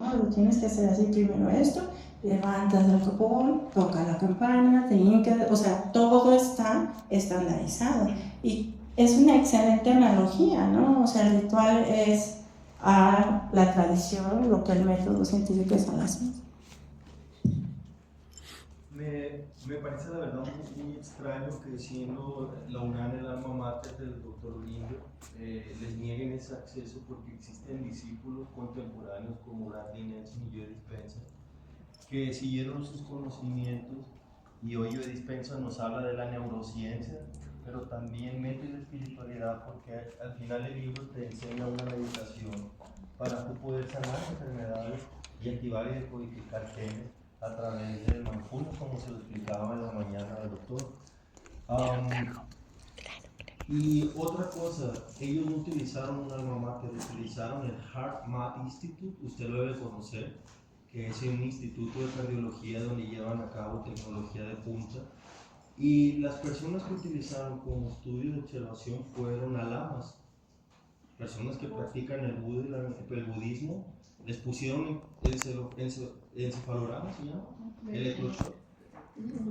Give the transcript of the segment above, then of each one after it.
¿no? Lo tienes que hacer así, primero esto, levantas el copón, toca la campana, te hincas, o sea, todo está estandarizado. Y es una excelente analogía, ¿no? O sea, el ritual es a la tradición lo que el método científico es a la ciencia. Me parece la verdad muy extraño que siendo la UNAM el alma mater del doctor Lindo, les nieguen ese acceso porque existen discípulos contemporáneos como Bradley Nelson y Joe Dispenza que siguieron sus conocimientos, y hoy Joe Dispenza nos habla de la neurociencia, pero también mete la espiritualidad porque al final el libro te enseña una meditación para tú poder sanar enfermedades y activar y decodificar genes a través del mindfulness, como se lo explicaba en la mañana el doctor. Y otra cosa, ellos no utilizaron un alma mater, utilizaron el HeartMath Institute, usted lo debe conocer, que es un instituto de cardiología donde llevan a cabo tecnología de punta. Y las personas que utilizaron como estudio de observación fueron alamas, personas que practican el budismo, les pusieron encefalograma, ¿se llama? Electroshock.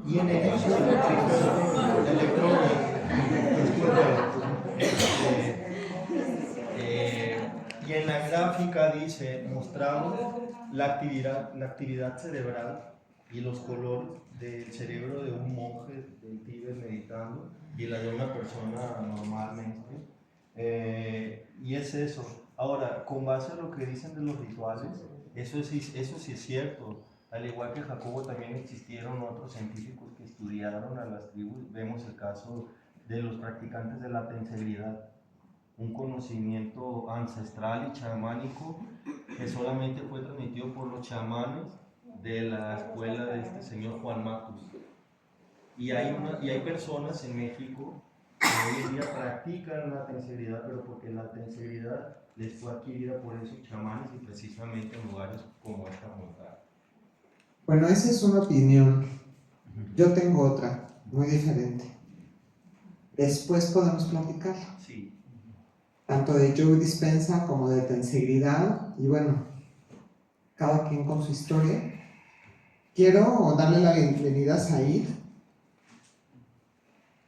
Y en ellos y en la gráfica dice, mostramos la actividad cerebral y los colores del cerebro de un monje del Tíbet meditando y la de una persona normalmente. Y es eso. Ahora, con base a lo que dicen de los rituales, eso sí es cierto. Al igual que Jacobo, también existieron otros científicos que estudiaron a las tribus. Vemos el caso de los practicantes de la tensegridad, un conocimiento ancestral y chamánico que solamente fue transmitido por los chamanes de la escuela de este señor Juan Matus. Y hay personas en México que hoy en día practican la tensegridad, pero porque la tensegridad les fue adquirida por esos chamanes y precisamente en lugares como esta montaña. Bueno, esa es una opinión. Yo tengo otra, muy diferente. Después podemos platicarlo. Sí. Tanto de Joe Dispenza como de tensegridad, y bueno, cada quien con su historia. Quiero darle la bienvenida a Said.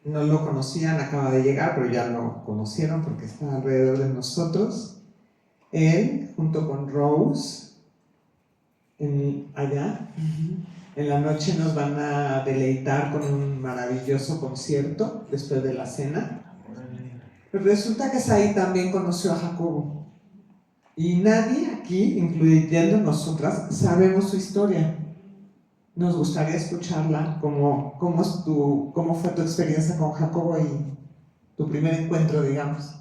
No lo conocían, acaba de llegar, pero ya lo conocieron porque está alrededor de nosotros. Él, junto con Rose, allá, en la noche nos van a deleitar con un maravilloso concierto después de la cena. Pero resulta que Said también conoció a Jacobo. Y nadie aquí, incluyendo nosotras, sabemos su historia. Nos gustaría escucharla, cómo fue tu experiencia con Jacobo y tu primer encuentro, digamos.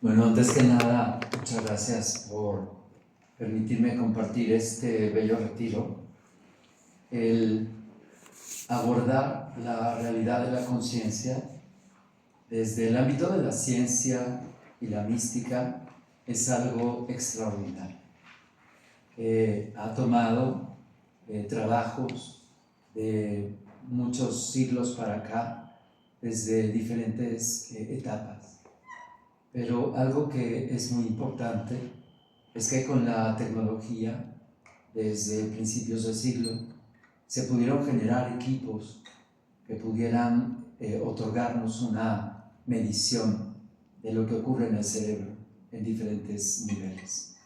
Bueno, antes que nada, muchas gracias por permitirme compartir este bello retiro. El abordar la realidad de la conciencia desde el ámbito de la ciencia y la mística es algo extraordinario. Ha tomado trabajos de muchos siglos para acá, desde diferentes etapas. Pero algo que es muy importante es que con la tecnología, desde principios del siglo, se pudieron generar equipos que pudieran otorgarnos una medición de lo que ocurre en el cerebro en diferentes niveles.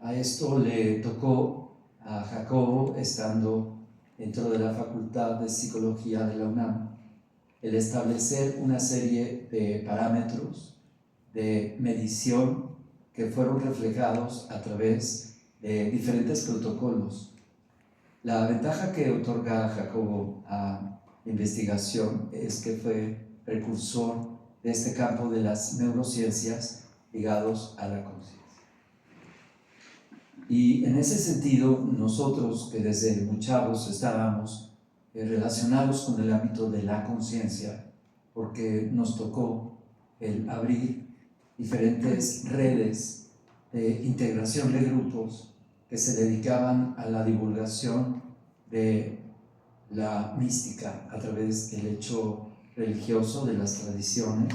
A esto le tocó a Jacobo, estando dentro de la Facultad de Psicología de la UNAM, el establecer una serie de parámetros de medición que fueron reflejados a través de diferentes protocolos. La ventaja que otorga Jacobo a la investigación es que fue precursor de este campo de las neurociencias ligados a la conciencia. Y en ese sentido, nosotros que desde muy chavos estábamos relacionados con el ámbito de la conciencia, porque nos tocó el abrir diferentes redes de integración de grupos que se dedicaban a la divulgación de la mística a través del hecho religioso, de las tradiciones,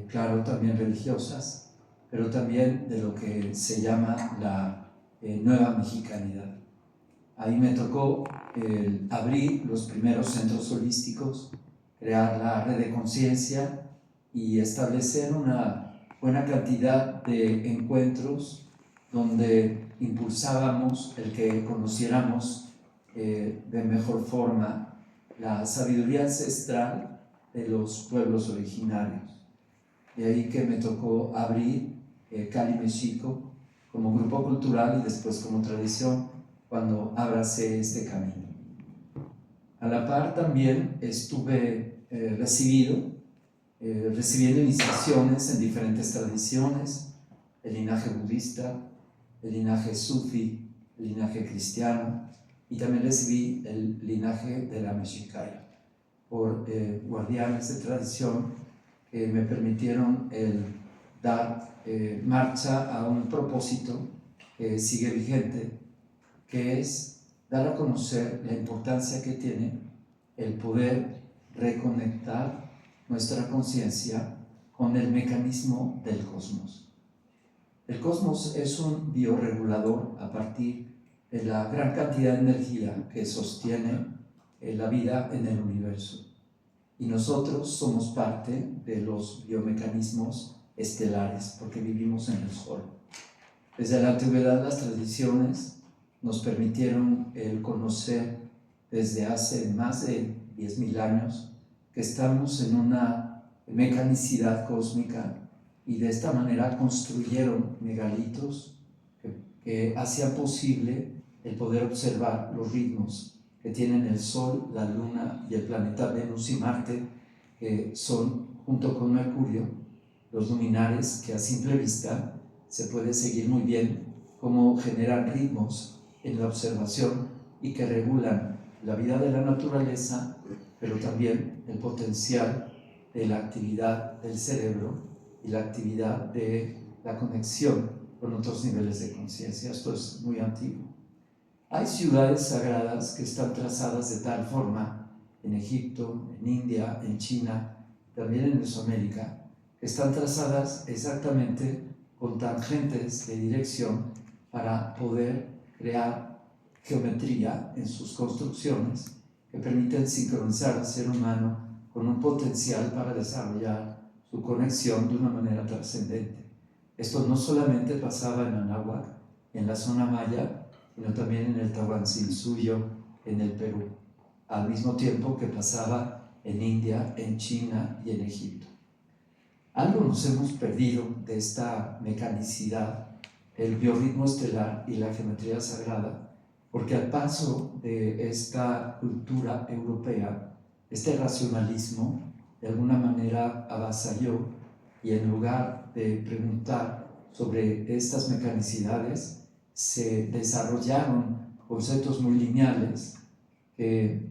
claro, también religiosas, pero también de lo que se llama la nueva mexicanidad. Ahí me tocó abrir los primeros centros holísticos, crear la red de conciencia y establecer una buena cantidad de encuentros donde impulsábamos el que conociéramos de mejor forma la sabiduría ancestral de los pueblos originarios. De ahí que me tocó abrir Cali Mexico como grupo cultural y después como tradición cuando abracé este camino. A la par también estuve recibiendo iniciaciones en diferentes tradiciones, el linaje budista, el linaje sufi, el linaje cristiano, y también recibí el linaje de la Mexicaya por guardianes de tradición que me permitieron dar marcha a un propósito que sigue vigente, que es dar a conocer la importancia que tiene el poder reconectar nuestra conciencia con el mecanismo del cosmos. El cosmos es un bioregulador a partir de la gran cantidad de energía que sostiene la vida en el universo. Y nosotros somos parte de los biomecanismos estelares porque vivimos en el Sol. Desde la antigüedad las tradiciones nos permitieron el conocer desde hace más de 10.000 años que estamos en una mecanicidad cósmica y de esta manera construyeron megalitos que hacían posible el poder observar los ritmos que tienen el Sol, la Luna y el planeta Venus y Marte, que son, junto con Mercurio, los luminares que a simple vista se puede seguir muy bien cómo generan ritmos en la observación y que regulan la vida de la naturaleza, pero también el potencial de la actividad del cerebro y la actividad de la conexión con otros niveles de conciencia. Esto es muy antiguo. Hay ciudades sagradas que están trazadas de tal forma en Egipto, en India, en China, también en Mesoamérica, que están trazadas exactamente con tangentes de dirección para poder crear geometría en sus construcciones que permiten sincronizar al ser humano con un potencial para desarrollar su conexión de una manera trascendente. Esto no solamente pasaba en Anáhuac, en la zona maya, sino también en el Tahuantinsuyo, en el Perú, al mismo tiempo que pasaba en India, en China y en Egipto. Algo nos hemos perdido de esta mecanicidad, el biorritmo estelar y la geometría sagrada, porque al paso de esta cultura europea, este racionalismo de alguna manera avasalló y en lugar de preguntar sobre estas mecanicidades, se desarrollaron conceptos muy lineales que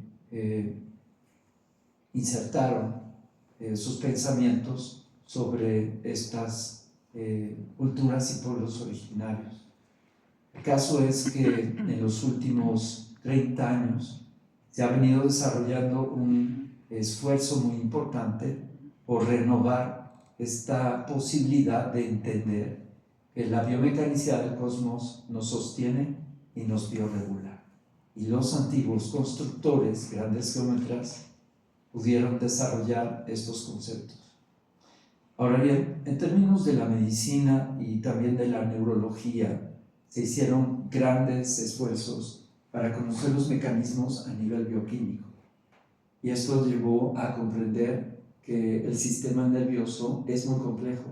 insertaron sus pensamientos sobre estas culturas y pueblos originarios. El caso es que en los últimos 30 años se ha venido desarrollando un esfuerzo muy importante por renovar esta posibilidad de entender que la biomecanicidad del cosmos nos sostiene y nos bioregula. Y los antiguos constructores, grandes geómetras, pudieron desarrollar estos conceptos. Ahora bien, en términos de la medicina y también de la neurología, se hicieron grandes esfuerzos para conocer los mecanismos a nivel bioquímico. Y esto llevó a comprender que el sistema nervioso es muy complejo.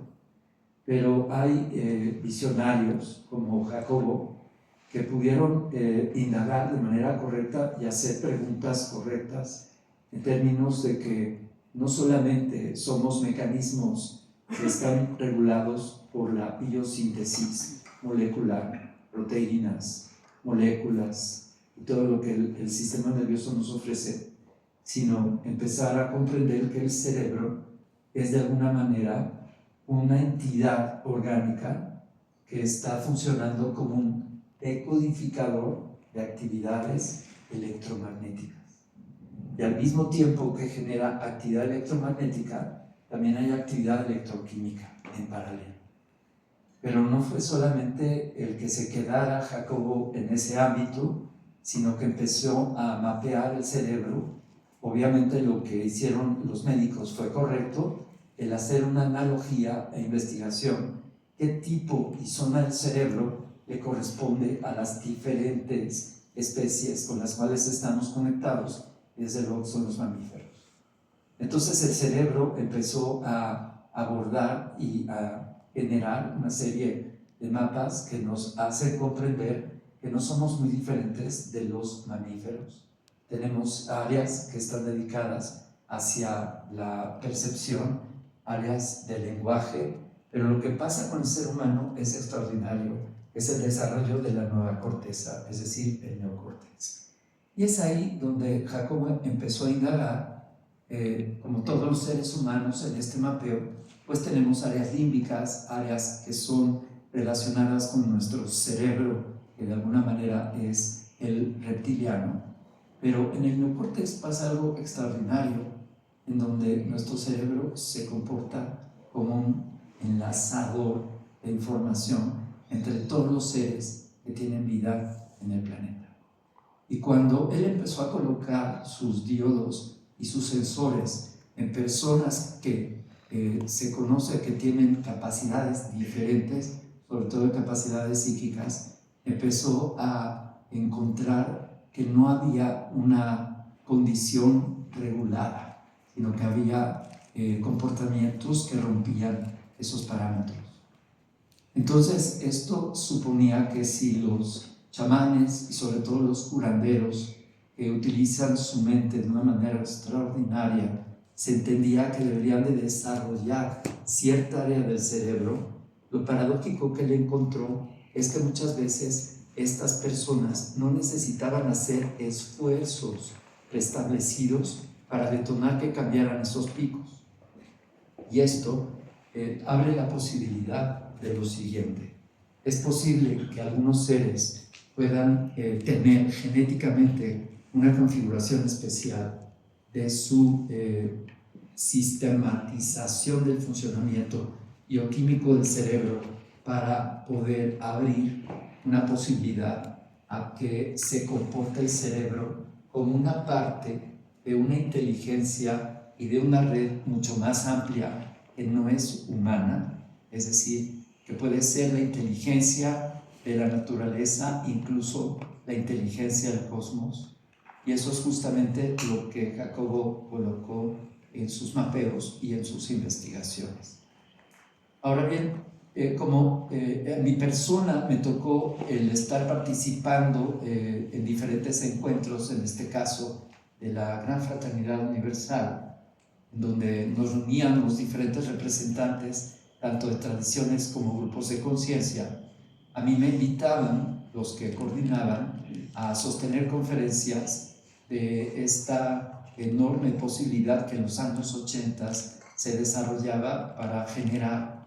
Pero hay visionarios como Jacobo que pudieron indagar de manera correcta y hacer preguntas correctas en términos de que no solamente somos mecanismos que están regulados por la biosíntesis molecular, proteínas, moléculas y todo lo que el sistema nervioso nos ofrece, sino empezar a comprender que el cerebro es de alguna manera una entidad orgánica que está funcionando como un decodificador de actividades electromagnéticas. Y al mismo tiempo que genera actividad electromagnética, también hay actividad electroquímica en paralelo. Pero no fue solamente el que se quedara Jacobo en ese ámbito, sino que empezó a mapear el cerebro. Obviamente lo que hicieron los médicos fue correcto, el hacer una analogía e investigación, qué tipo y zona del cerebro le corresponde a las diferentes especies con las cuales estamos conectados, y desde luego son los mamíferos. Entonces el cerebro empezó a abordar y a generar una serie de mapas que nos hacen comprender que no somos muy diferentes de los mamíferos. Tenemos áreas que están dedicadas hacia la percepción, áreas del lenguaje, pero lo que pasa con el ser humano es extraordinario, es el desarrollo de la nueva corteza, es decir, el neocórtex. Y es ahí donde Jacobo empezó a indagar, como todos los seres humanos en este mapeo, pues tenemos áreas límbicas, áreas que son relacionadas con nuestro cerebro, que de alguna manera es el reptiliano, pero en el neocórtex pasa algo extraordinario, en donde nuestro cerebro se comporta como un enlazador de información entre todos los seres que tienen vida en el planeta. Y cuando él empezó a colocar sus diodos y sus sensores en personas que se conoce que tienen capacidades diferentes, sobre todo capacidades psíquicas, empezó a encontrar que no había una condición regulada, sino que había comportamientos que rompían esos parámetros. Entonces, esto suponía que si los chamanes y sobre todo los curanderos que utilizan su mente de una manera extraordinaria, se entendía que deberían de desarrollar cierta área del cerebro, lo paradójico que él encontró es que muchas veces estas personas no necesitaban hacer esfuerzos preestablecidos para detonar que cambiaran esos picos. Y esto abre la posibilidad de lo siguiente. Es posible que algunos seres puedan tener genéticamente una configuración especial de su sistematización del funcionamiento bioquímico del cerebro para poder abrir una posibilidad a que se comporte el cerebro como una parte de una inteligencia y de una red mucho más amplia que no es humana, es decir, que puede ser la inteligencia de la naturaleza, incluso la inteligencia del cosmos. Y eso es justamente lo que Jacobo colocó en sus mapeos y en sus investigaciones. Ahora bien, a mi persona me tocó el estar participando en diferentes encuentros, en este caso de la Gran Fraternidad Universal, donde nos reuníamos diferentes representantes, tanto de tradiciones como grupos de conciencia. A mí me invitaban, los que coordinaban, a sostener conferencias de esta enorme posibilidad que en los años 80 se desarrollaba para generar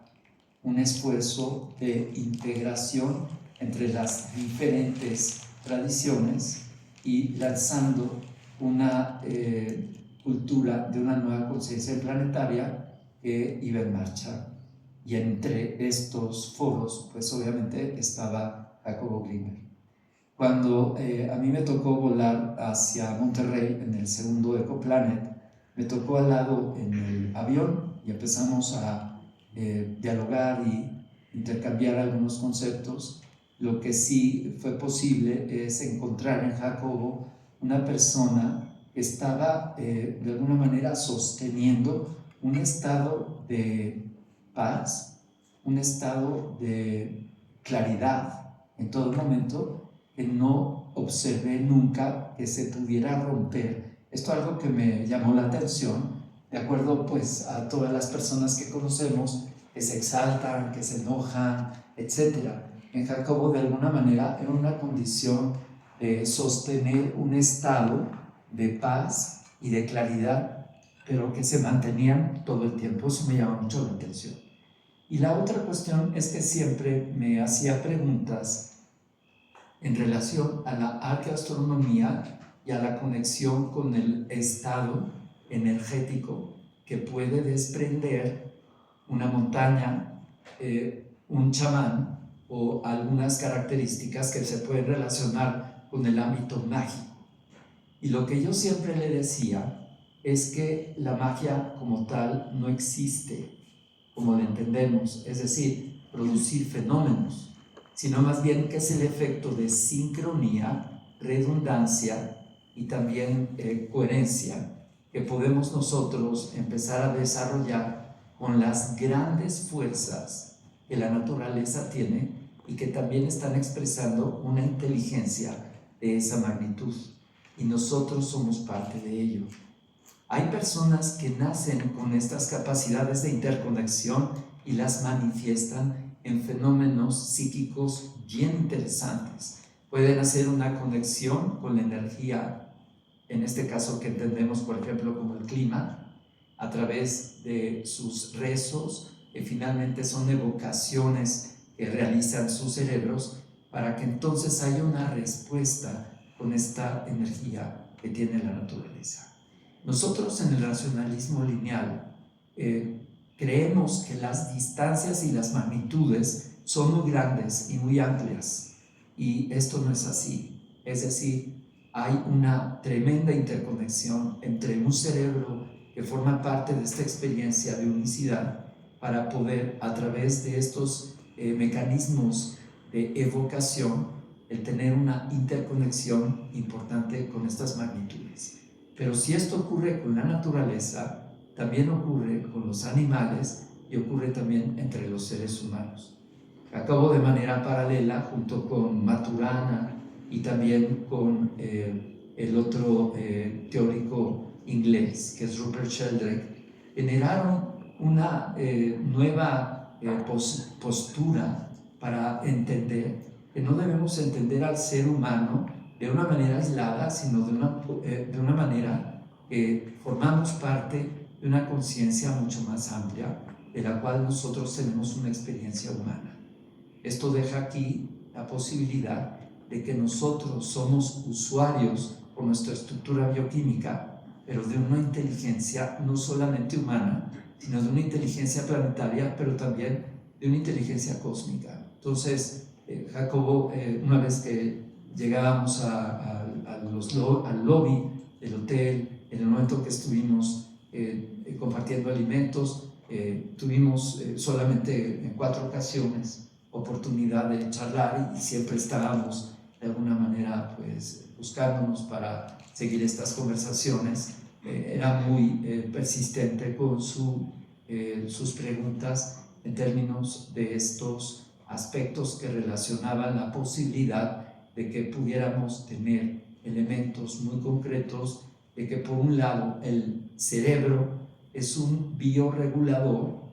un esfuerzo de integración entre las diferentes tradiciones y lanzando una cultura de una nueva conciencia planetaria que iba en marcha. Y entre estos foros, pues obviamente estaba Jacobo Grimberg. Cuando a mí me tocó volar hacia Monterrey en el segundo Ecoplanet, me tocó al lado en el avión y empezamos a dialogar y intercambiar algunos conceptos. Lo que sí fue posible es encontrar en Jacobo una persona que estaba de alguna manera sosteniendo un estado de paz, un estado de claridad en todo momento que no observé nunca que se pudiera romper. Esto es algo que me llamó la atención, de acuerdo pues a todas las personas que conocemos, que se exaltan, que se enojan, etc. En Jacobo de alguna manera era una condición de sostener un estado de paz y de claridad, pero que se mantenían todo el tiempo. Eso me llama mucho la atención. Y la otra cuestión es que siempre me hacía preguntas en relación a la arqueoastronomía y a la conexión con el estado energético que puede desprender una montaña un chamán o algunas características que se pueden relacionar con el ámbito mágico. Y lo que yo siempre le decía es que la magia como tal no existe como la entendemos, es decir, producir fenómenos, sino más bien que es el efecto de sincronía, redundancia y también coherencia que podemos nosotros empezar a desarrollar con las grandes fuerzas que la naturaleza tiene y que también están expresando una inteligencia de esa magnitud. Y nosotros somos parte de ello. Hay personas que nacen con estas capacidades de interconexión y las manifiestan en fenómenos psíquicos bien interesantes. Pueden hacer una conexión con la energía, en este caso que entendemos, por ejemplo, como el clima, a través de sus rezos, que finalmente son evocaciones que realizan sus cerebros, para que entonces haya una respuesta con esta energía que tiene la naturaleza. Nosotros en el racionalismo lineal creemos que las distancias y las magnitudes son muy grandes y muy amplias, y esto no es así. Es decir, hay una tremenda interconexión entre un cerebro que forma parte de esta experiencia de unicidad para poder, a través de estos mecanismos de evocación, el tener una interconexión importante con estas magnitudes. Pero si esto ocurre con la naturaleza, también ocurre con los animales y ocurre también entre los seres humanos. Acabo de manera paralela, junto con Maturana y también con el otro teórico inglés, que es Rupert Sheldrake, generaron una nueva postura para entender que no debemos entender al ser humano de una manera aislada, sino de una manera que formamos parte de una conciencia mucho más amplia, de la cual nosotros tenemos una experiencia humana. Esto deja aquí la posibilidad de que nosotros somos usuarios por nuestra estructura bioquímica, pero de una inteligencia no solamente humana, sino de una inteligencia planetaria, pero también de una inteligencia cósmica. Entonces, Jacobo, una vez que llegábamos al lobby del hotel, en el momento que estuvimos compartiendo alimentos, tuvimos solamente en 4 ocasiones oportunidad de charlar, y siempre estábamos de alguna manera pues buscándonos para seguir estas conversaciones. Era muy persistente con sus preguntas en términos de estos aspectos que relacionaban la posibilidad de que pudiéramos tener elementos muy concretos de que, por un lado, el cerebro es un bioregulador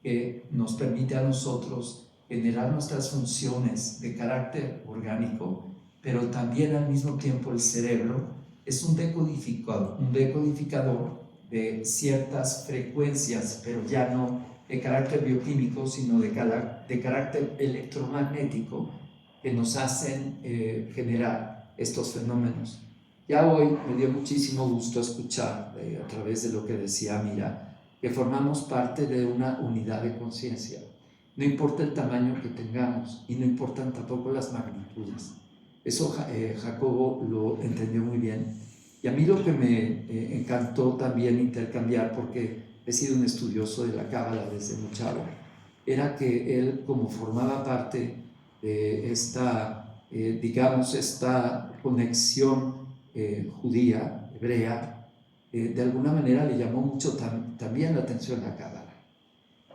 que nos permite a nosotros generar nuestras funciones de carácter orgánico, pero también al mismo tiempo el cerebro es un decodificador de ciertas frecuencias, pero ya no de carácter bioquímico, sino de carácter electromagnético, que nos hacen generar estos fenómenos. Ya hoy me dio muchísimo gusto escuchar, a través de lo que decía Mira, que formamos parte de una unidad de conciencia. No importa el tamaño que tengamos y no importan tampoco las magnitudes. Eso Jacobo lo entendió muy bien. Y a mí lo que me encantó también intercambiar, porque he sido un estudioso de la Cábala desde muy chavo, era que él, como formaba parte de esta, digamos, esta conexión judía, hebrea, de alguna manera le llamó mucho también la atención la Cábala.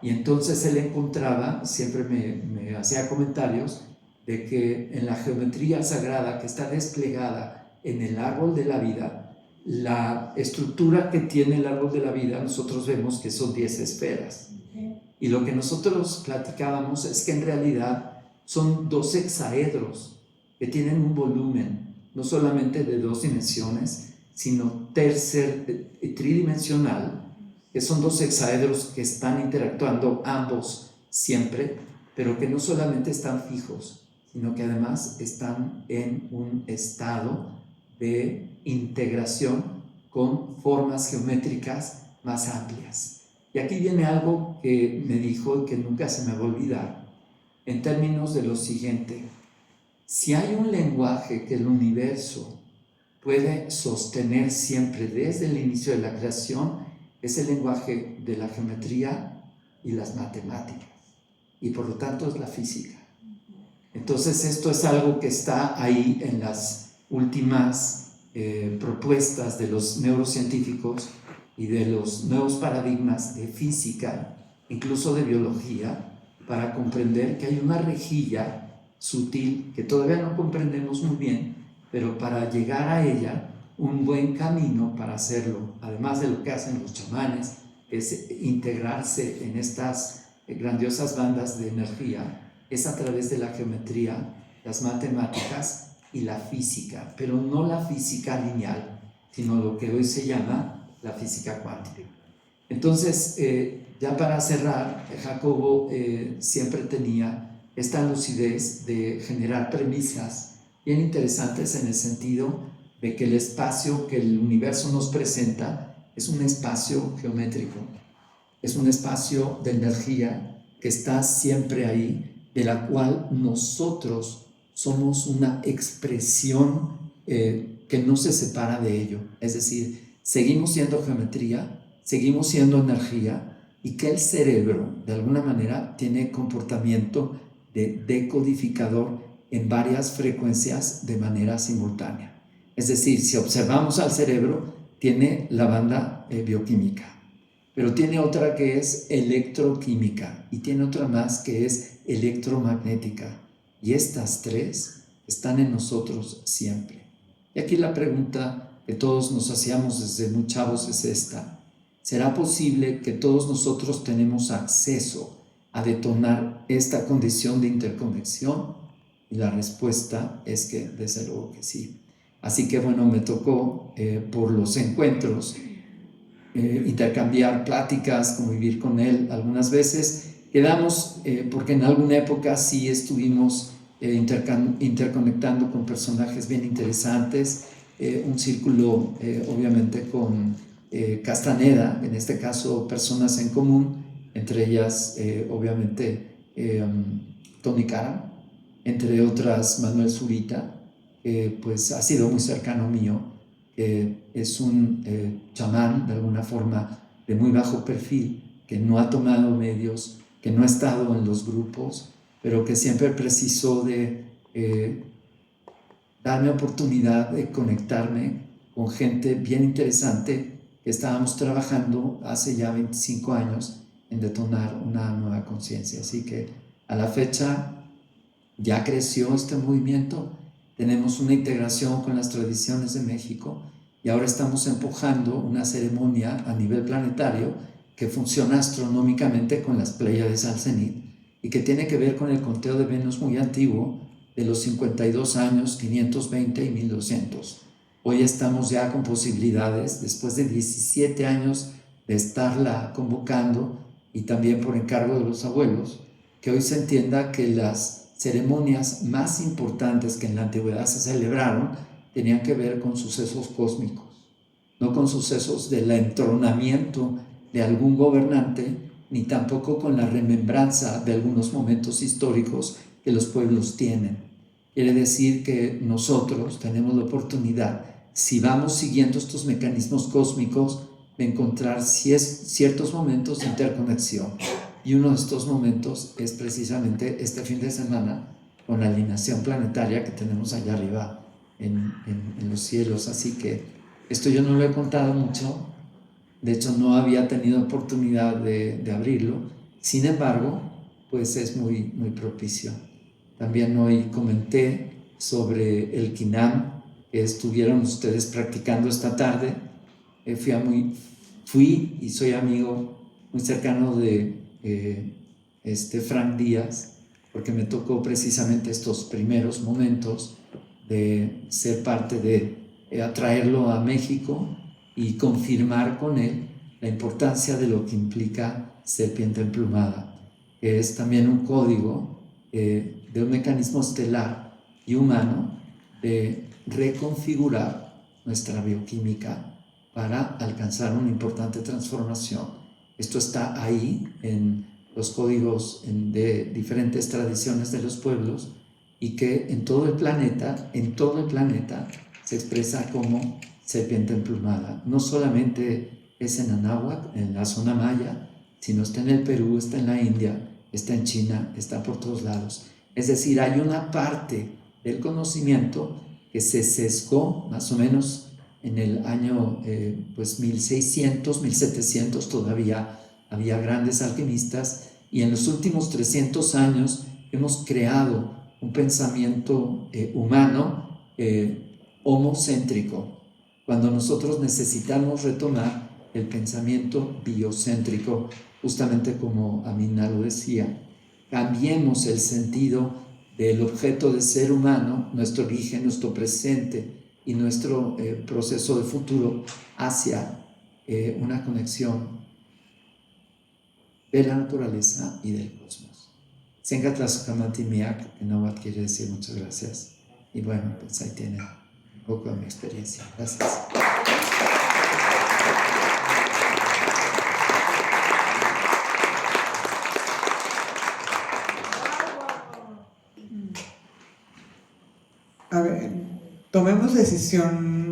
Y entonces él encontraba, siempre me hacía comentarios, de que en la geometría sagrada que está desplegada en el árbol de la vida, la estructura que tiene el árbol de la vida, nosotros vemos que son 10 esferas. Y lo que nosotros platicábamos es que en realidad son 2 hexaedros que tienen un volumen, no solamente de 2 dimensiones, sino tridimensional, que son 2 hexaedros que están interactuando ambos siempre, pero que no solamente están fijos, sino que además están en un estado de integración con formas geométricas más amplias. Y aquí viene algo que me dijo y que nunca se me va a olvidar. en términos de lo siguiente: si hay un lenguaje que el universo puede sostener siempre desde el inicio de la creación, es el lenguaje de la geometría y las matemáticas, y por lo tanto es la física. Entonces esto es algo que está ahí en las últimas propuestas de los neurocientíficos y de los nuevos paradigmas de física, incluso de biología, para comprender que hay una rejilla sutil que todavía no comprendemos muy bien, pero para llegar a ella, un buen camino para hacerlo, además de lo que hacen los chamanes, es integrarse en estas grandiosas bandas de energía, es a través de la geometría, las matemáticas y la física, pero no la física lineal, sino lo que hoy se llama la física cuántica. Entonces, ya para cerrar, Jacobo siempre tenía esta lucidez de generar premisas bien interesantes en el sentido de que el espacio que el universo nos presenta es un espacio geométrico, es un espacio de energía que está siempre ahí, de la cual nosotros somos una expresión que no se separa de ello. Es decir, seguimos siendo geometría, seguimos siendo energía, y que el cerebro, de alguna manera, tiene comportamiento de decodificador en varias frecuencias de manera simultánea. Es decir, si observamos al cerebro, tiene la banda bioquímica, pero tiene otra que es electroquímica y tiene otra más que es electromagnética. Y estas tres están en nosotros siempre. Y aquí la pregunta que todos nos hacíamos desde muy chavos es esta: ¿será posible que todos nosotros tenemos acceso a detonar esta condición de interconexión? Y la respuesta es que desde luego que sí. Así que bueno, me tocó por los encuentros intercambiar pláticas, convivir con él algunas veces. Quedamos, porque en alguna época sí estuvimos interconectando con personajes bien interesantes, un círculo obviamente con Castaneda, en este caso personas en común, entre ellas obviamente Tony Karam, entre otras Manuel Zurita, pues ha sido muy cercano mío, es un chamán de alguna forma de muy bajo perfil, que no ha tomado medios, que no ha estado en los grupos, pero que siempre precisó de darme oportunidad de conectarme con gente bien interesante que estábamos trabajando hace ya 25 años en detonar una nueva conciencia. Así que a la fecha ya creció este movimiento, tenemos una integración con las tradiciones de México y ahora estamos empujando una ceremonia a nivel planetario que funciona astronómicamente con las Pléyades al cenit y que tiene que ver con el conteo de Venus muy antiguo de los 52 años, 520 y 1200. Hoy estamos ya con posibilidades, después de 17 años de estarla convocando y también por encargo de los abuelos, que hoy se entienda que las ceremonias más importantes que en la antigüedad se celebraron tenían que ver con sucesos cósmicos, no con sucesos del entronamiento de algún gobernante, ni tampoco con la remembranza de algunos momentos históricos que los pueblos tienen. Quiere decir que nosotros tenemos la oportunidad, si vamos siguiendo estos mecanismos cósmicos, de encontrar ciertos momentos de interconexión. Y uno de estos momentos es precisamente este fin de semana con la alineación planetaria que tenemos allá arriba en los cielos. Así que esto yo no lo he contado mucho, de hecho no había tenido oportunidad de abrirlo, sin embargo, pues es muy, muy propicio. También hoy comenté sobre el Quinam que estuvieron ustedes practicando esta tarde. Fui y soy amigo muy cercano de Frank Díaz, porque me tocó precisamente estos primeros momentos de ser parte de atraerlo a México y confirmar con él la importancia de lo que implica serpiente emplumada, que es también un código de un mecanismo estelar y humano de reconfigurar nuestra bioquímica para alcanzar una importante transformación. Esto está ahí en los códigos de diferentes tradiciones de los pueblos, y que en todo el planeta se expresa como serpiente emplumada. No solamente es en Anáhuac, en la zona maya, sino está en el Perú, está en la India, está en China, está por todos lados. Es decir, hay una parte del conocimiento que se sesgó más o menos en el año 1600, 1700, todavía había grandes alquimistas, y en los últimos 300 años hemos creado un pensamiento humano homocéntrico, cuando nosotros necesitamos retomar el pensamiento biocéntrico, justamente como Amina lo decía. Cambiemos el sentido del objeto de ser humano, nuestro origen, nuestro presente y nuestro proceso de futuro hacia una conexión de la naturaleza y del cosmos. Sengatlaskamantimiak, que no quiere decir muchas gracias. Y bueno, pues ahí tiene un poco de mi experiencia. Gracias. A ver, tomemos decisión